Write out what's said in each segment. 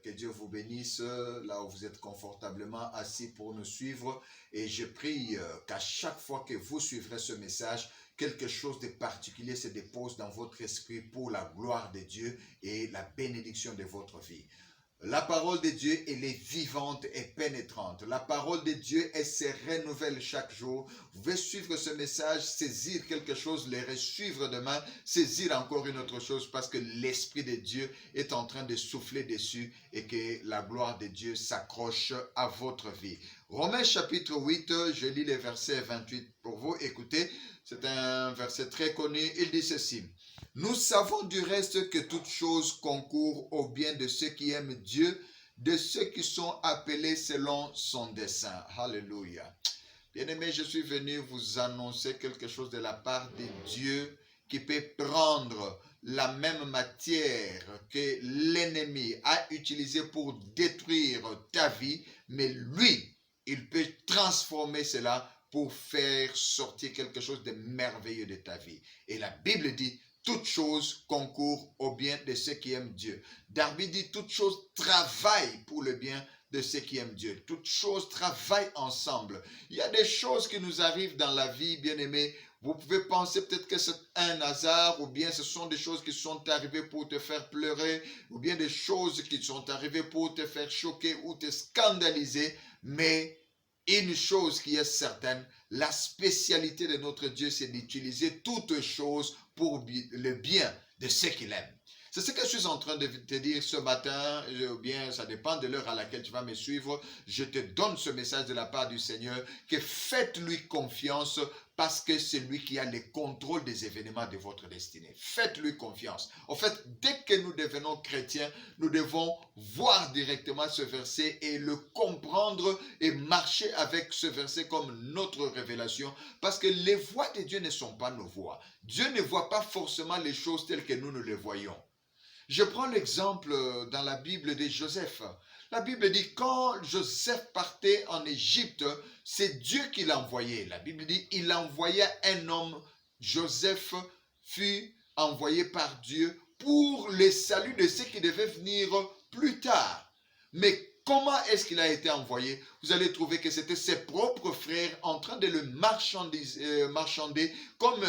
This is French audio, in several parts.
Que Dieu vous bénisse là où vous êtes confortablement assis pour nous suivre. Et je prie qu'à chaque fois que vous suivrez ce message, quelque chose de particulier se dépose dans votre esprit pour la gloire de Dieu et la bénédiction de votre vie. La parole de Dieu, elle est vivante et pénétrante. La parole de Dieu, elle se renouvelle chaque jour. Vous pouvez suivre ce message, saisir quelque chose, le suivre demain, saisir encore une autre chose parce que l'Esprit de Dieu est en train de souffler dessus et que la gloire de Dieu s'accroche à votre vie. Romains chapitre 8, je lis les versets 28 pour vous. Écoutez, c'est un verset très connu. Il dit ceci. Nous savons du reste que toute chose concourt au bien de ceux qui aiment Dieu, de ceux qui sont appelés selon son dessein. Alléluia. Bien-aimés, je suis venu vous annoncer quelque chose de la part de Dieu qui peut prendre la même matière que l'ennemi a utilisée pour détruire ta vie, mais lui, il peut transformer cela pour faire sortir quelque chose de merveilleux de ta vie. Et la Bible dit, toute chose concourt au bien de ceux qui aiment Dieu. David dit, toute chose travaille pour le bien de ceux qui aiment Dieu. Toutes choses travaillent ensemble. Il y a des choses qui nous arrivent dans la vie, bien-aimés. Vous pouvez penser peut-être que c'est un hasard, ou bien ce sont des choses qui sont arrivées pour te faire pleurer, ou bien des choses qui sont arrivées pour te faire choquer ou te scandaliser, mais une chose qui est certaine, la spécialité de notre Dieu, c'est d'utiliser toutes choses pour le bien de ceux qu'il aime. C'est ce que je suis en train de te dire ce matin, ou bien ça dépend de l'heure à laquelle tu vas me suivre. Je te donne ce message de la part du Seigneur, que faites-lui confiance parce que c'est lui qui a le contrôle des événements de votre destinée. Faites-lui confiance. En fait, dès que nous devenons chrétiens, nous devons voir directement ce verset et le comprendre et marcher avec ce verset comme notre révélation parce que les voies de Dieu ne sont pas nos voies. Dieu ne voit pas forcément les choses telles que nous les voyons. Je prends l'exemple dans la Bible de Joseph. La Bible dit quand Joseph partait en Égypte, c'est Dieu qui l'a envoyé. La Bible dit il envoya un homme. Joseph fut envoyé par Dieu pour le salut de ceux qui devaient venir plus tard. Mais comment est-ce qu'il a été envoyé? Vous allez trouver que c'était ses propres frères en train de le marchander comme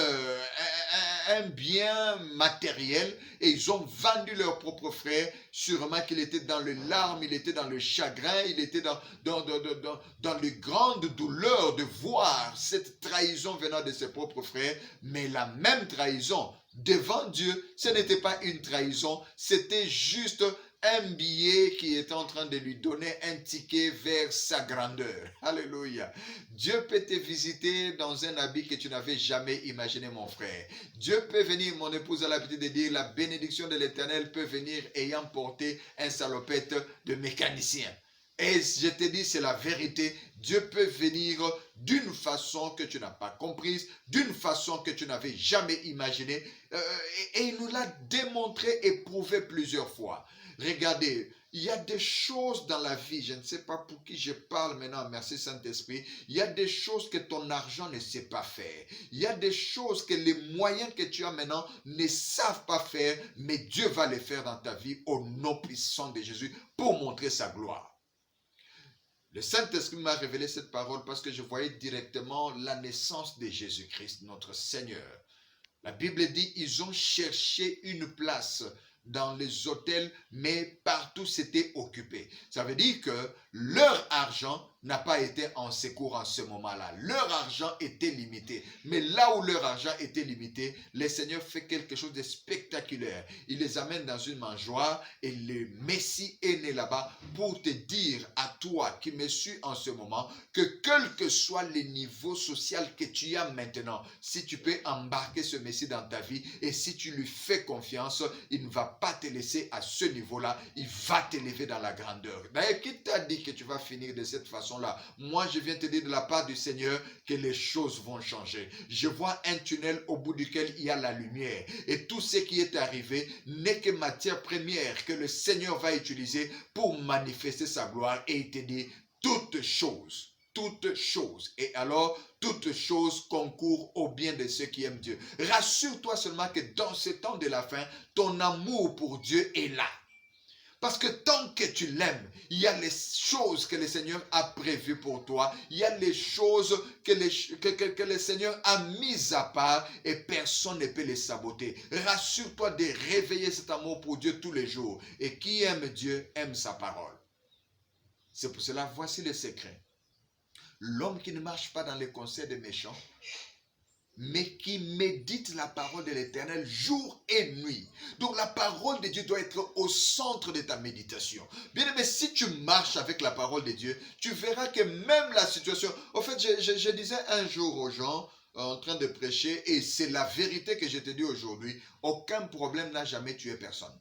un bien matériel et ils ont vendu leurs propres frères. Sûrement qu'il était dans les larmes, il était dans le chagrin, il était dans les grandes douleurs de voir cette trahison venant de ses propres frères. Mais la même trahison devant Dieu, ce n'était pas une trahison, c'était juste un billet qui est en train de lui donner un ticket vers sa grandeur. Alléluia. Dieu peut te visiter dans un habit que tu n'avais jamais imaginé, mon frère. Dieu peut venir, mon épouse a l'habitude de dire, la bénédiction de l'Éternel peut venir ayant porté un salopette de mécanicien. Et je te dis, c'est la vérité. Dieu peut venir d'une façon que tu n'as pas comprise, d'une façon que tu n'avais jamais imaginée. Et il nous l'a démontré et prouvé plusieurs fois. Regardez, il y a des choses dans la vie, je ne sais pas pour qui je parle maintenant, merci Saint-Esprit, il y a des choses que ton argent ne sait pas faire. Il y a des choses que les moyens que tu as maintenant ne savent pas faire, mais Dieu va les faire dans ta vie au nom puissant de Jésus pour montrer sa gloire. Le Saint-Esprit m'a révélé cette parole parce que je voyais directement la naissance de Jésus-Christ, notre Seigneur. La Bible dit, ils ont cherché une place dans les hôtels, mais partout c'était occupé. Ça veut dire que leur argent n'a pas été en secours en ce moment-là. Leur argent était limité. Mais là où leur argent était limité, le Seigneur fait quelque chose de spectaculaire. Il les amène dans une mangeoire et le Messie est né là-bas pour te dire à toi qui me suis en ce moment que quel que soit le niveau social que tu as maintenant, si tu peux embarquer ce Messie dans ta vie et si tu lui fais confiance, il ne va pas te laisser à ce niveau-là, il va t'élever dans la grandeur. D'ailleurs, qui t'a dit que tu vas finir de cette façon-là? Moi, je viens te dire de la part du Seigneur que les choses vont changer. Je vois un tunnel au bout duquel il y a la lumière. Et tout ce qui est arrivé n'est que matière première que le Seigneur va utiliser pour manifester sa gloire. Et il te dit, toutes choses. Et alors, toutes choses concourent au bien de ceux qui aiment Dieu. Rassure-toi seulement que dans ce temps de la fin, ton amour pour Dieu est là. Parce que tant que tu l'aimes, il y a les choses que le Seigneur a prévues pour toi. Il y a les choses que le Seigneur a mises à part et personne ne peut les saboter. Rassure-toi de réveiller cet amour pour Dieu tous les jours. Et qui aime Dieu aime sa parole. C'est pour cela, voici le secret. L'homme qui ne marche pas dans les conseils des méchants, mais qui médite la parole de l'Éternel jour et nuit. Donc la parole de Dieu doit être au centre de ta méditation. Bien aimé, si tu marches avec la parole de Dieu, tu verras que même la situation... En fait, je disais un jour aux gens, en train de prêcher, et c'est la vérité que je te dis aujourd'hui, aucun problème n'a jamais tué personne.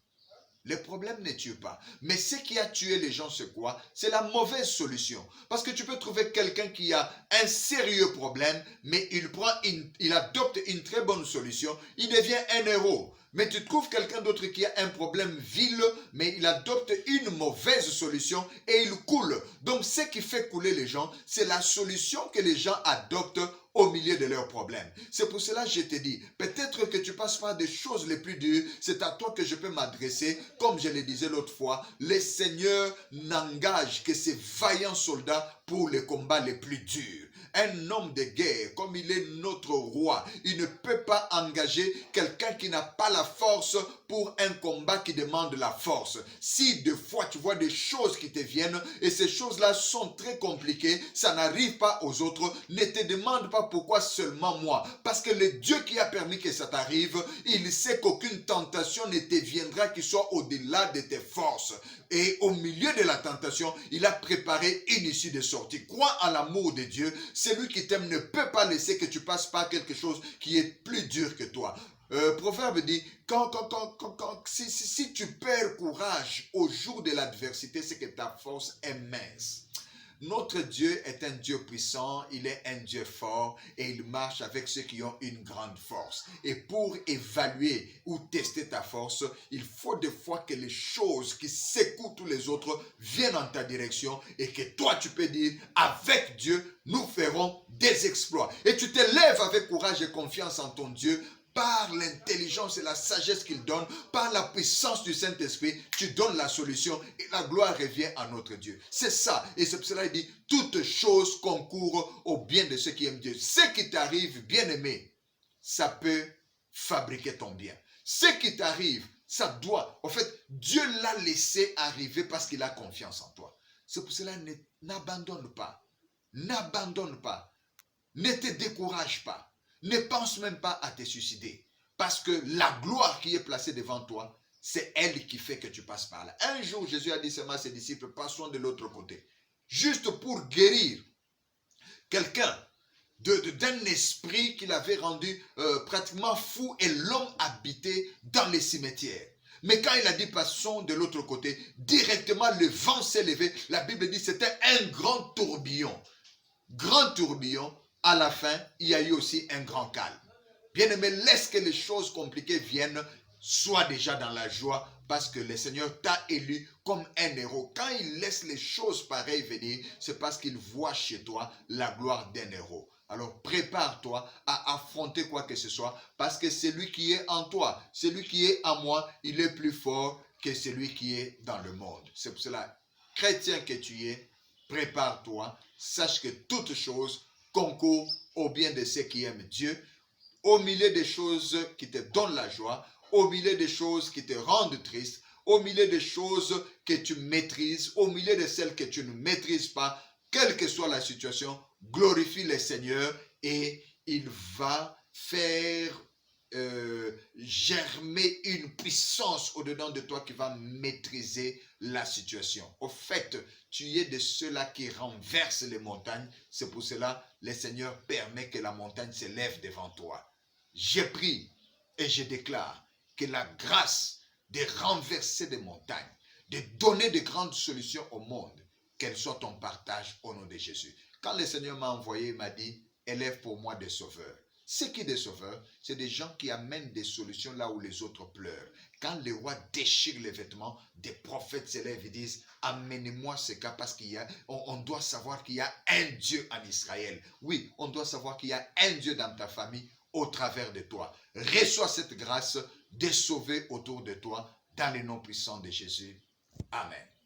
Les problèmes ne tuent pas. Mais ce qui a tué les gens, c'est quoi? C'est la mauvaise solution. Parce que tu peux trouver quelqu'un qui a un sérieux problème, mais il adopte une très bonne solution. Il devient un héros. Mais tu trouves quelqu'un d'autre qui a un problème vil, mais il adopte une mauvaise solution et il coule. Donc ce qui fait couler les gens, c'est la solution que les gens adoptent au milieu de leurs problèmes. C'est pour cela que je te dis, peut-être que tu passes par des choses les plus dures, c'est à toi que je peux m'adresser. Comme je le disais l'autre fois, le Seigneur n'engage que ses vaillants soldats pour les combats les plus durs. Un homme de guerre, comme il est notre roi, il ne peut pas engager quelqu'un qui n'a pas la force pour un combat qui demande la force. Si des fois tu vois des choses qui te viennent et ces choses-là sont très compliquées, ça n'arrive pas aux autres, ne te demande pas pourquoi seulement moi. Parce que le Dieu qui a permis que ça t'arrive, il sait qu'aucune tentation ne te viendra qui soit au-delà de tes forces. Et au milieu de la tentation, il a préparé une issue de sortie. Crois en l'amour de Dieu. Celui qui t'aime ne peut pas laisser que tu passes par quelque chose qui est plus dur que toi. Proverbe dit, si tu perds courage au jour de l'adversité, c'est que ta force est mince. Notre Dieu est un Dieu puissant, il est un Dieu fort et il marche avec ceux qui ont une grande force. Et pour évaluer ou tester ta force, il faut des fois que les choses qui secouent tous les autres viennent en ta direction et que toi tu peux dire, avec Dieu, nous ferons des exploits. Et tu te lèves avec courage et confiance en ton Dieu. Par l'intelligence et la sagesse qu'il donne, par la puissance du Saint-Esprit, tu donnes la solution et la gloire revient à notre Dieu. C'est ça. Et c'est pour cela qu'il dit, toutes choses concourent au bien de ceux qui aiment Dieu. Ce qui t'arrive, bien aimé, ça peut fabriquer ton bien. Ce qui t'arrive, ça doit... En fait, Dieu l'a laissé arriver parce qu'il a confiance en toi. C'est pour cela, n'abandonne pas. N'abandonne pas. Ne te décourage pas. Ne pense même pas à te suicider. Parce que la gloire qui est placée devant toi, c'est elle qui fait que tu passes par là. Un jour, Jésus a dit seulement à ses disciples, passons de l'autre côté. Juste pour guérir quelqu'un d'un esprit qu'il avait rendu pratiquement fou et l'homme habitait dans les cimetières. Mais quand il a dit passons de l'autre côté, directement le vent s'est levé. La Bible dit c'était un grand tourbillon. Grand tourbillon. À la fin, il y a eu aussi un grand calme. Bien-aimé, laisse que les choses compliquées viennent, sois déjà dans la joie parce que le Seigneur t'a élu comme un héros. Quand il laisse les choses pareilles venir, c'est parce qu'il voit chez toi la gloire d'un héros. Alors prépare-toi à affronter quoi que ce soit parce que celui qui est en toi, celui qui est en moi, il est plus fort que celui qui est dans le monde. C'est pour cela, chrétien que tu es, prépare-toi, sache que toutes choses concourt au bien de ceux qui aiment Dieu, au milieu des choses qui te donnent la joie, au milieu des choses qui te rendent triste, au milieu des choses que tu maîtrises, au milieu de celles que tu ne maîtrises pas, quelle que soit la situation, glorifie le Seigneur et il va faire germer une puissance au-dedans de toi qui va maîtriser la situation. Au fait, tu es de ceux-là qui renversent les montagnes. C'est pour cela que le Seigneur permet que la montagne se lève devant toi. Je prie et je déclare que la grâce de renverser des montagnes, de donner de grandes solutions au monde, qu'elle soit ton partage au nom de Jésus. Quand le Seigneur m'a envoyé, il m'a dit, élève pour moi des sauveurs. Ce qui est des sauveurs, c'est des gens qui amènent des solutions là où les autres pleurent. Quand les rois déchirent les vêtements, des prophètes s'élèvent et disent, amenez-moi ce cas parce on doit savoir qu'il y a un Dieu en Israël. Oui, on doit savoir qu'il y a un Dieu dans ta famille au travers de toi. Reçois cette grâce de sauver autour de toi dans le nom puissant de Jésus. Amen.